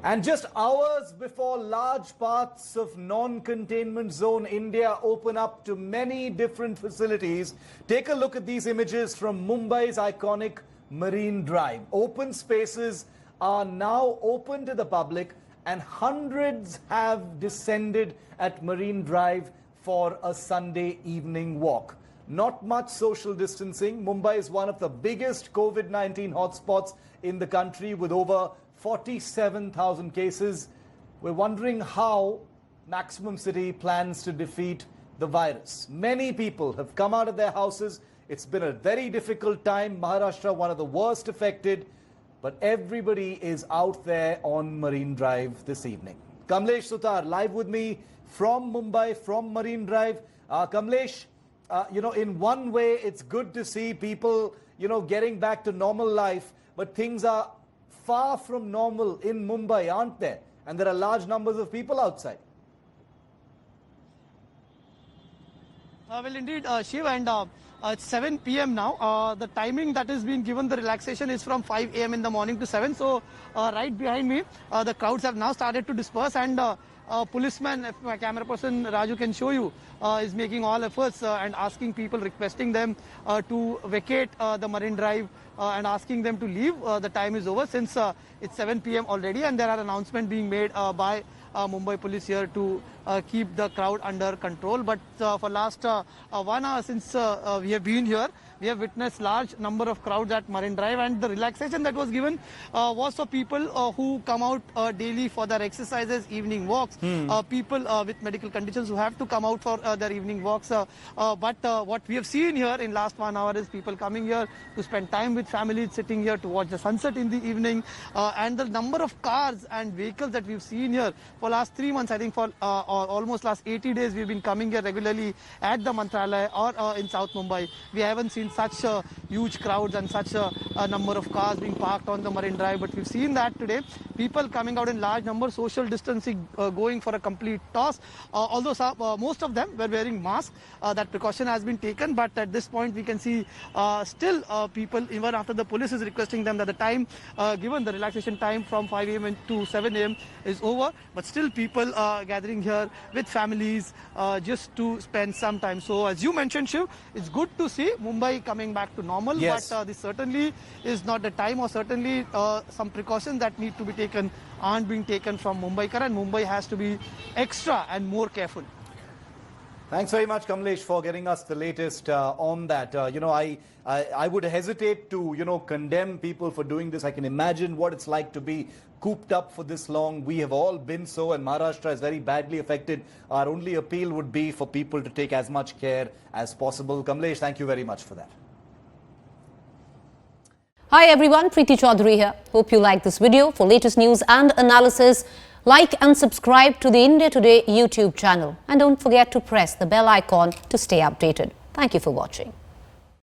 And just hours before large parts of non-containment zone India open up to many different facilities, take a look at these images from Mumbai's iconic Marine Drive. Open spaces are now open to the public and hundreds have descended at Marine Drive for a Sunday evening walk. Not much social distancing. Mumbai is one of the biggest COVID-19 hotspots in the country with over 47,000 cases. We're wondering how Maximum City plans to defeat the virus. Many people have come out of their houses. It's been a very difficult time. Maharashtra, one of the worst affected, but everybody is out there on Marine Drive this evening. Kamlesh Sutar live with me from Mumbai, from Marine Drive. Kamlesh, in one way, it's good to see people, getting back to normal life, but things are far from normal in Mumbai, aren't there? And there are large numbers of people outside. Well, indeed, Shiv, and it's 7 p.m. now. The timing that is being given, the relaxation is from 5 a.m. in the morning to 7. So right behind me, the crowds have now started to disperse, and policeman, if my camera person Raju can show you, is making all efforts and asking people, requesting them to vacate the Marine Drive and asking them to leave. The time is over since it's 7 p.m. already, and there are announcements being made by Mumbai police here to keep the crowd under control. But for last 1 hour since we have been here, we have witnessed large number of crowds at Marine Drive, and the relaxation that was given was for people who come out daily for their exercises, evening walks, people with medical conditions who have to come out for their evening walks. But what we have seen here in last 1 hour is people coming here to spend time with families, sitting here to watch the sunset in the evening, and the number of cars and vehicles that we've seen here for last 3 months, I think for almost last 80 days, we've been coming here regularly at the Mantralaya or in South Mumbai. We haven't seen such huge crowds and such a number of cars being parked on the Marine Drive, but we've seen that today. People coming out in large numbers, social distancing going for a complete toss. Although most of them were wearing masks, that precaution has been taken, but at this point we can see still people, even after the police is requesting them that the time given, the relaxation time from 5 a.m. to 7 a.m. is over, but still people gathering here with families just to spend some time. So as you mentioned, Shiv, it's good to see Mumbai coming back to normal, yes. But this certainly is not the time, or certainly some precautions that need to be taken aren't being taken from Mumbaikar, and Mumbai has to be extra and more careful. Thanks very much, Kamlesh, for getting us the latest on that. I would hesitate to, condemn people for doing this. I can imagine what it's like to be cooped up for this long. We have all been so, and Maharashtra is very badly affected. Our only appeal would be for people to take as much care as possible. Kamlesh, thank you very much for that. Hi everyone, Preeti Chaudhary here. Hope you like this video. For latest news and analysis, like and subscribe to the India Today YouTube channel. And don't forget to press the bell icon to stay updated. Thank you for watching.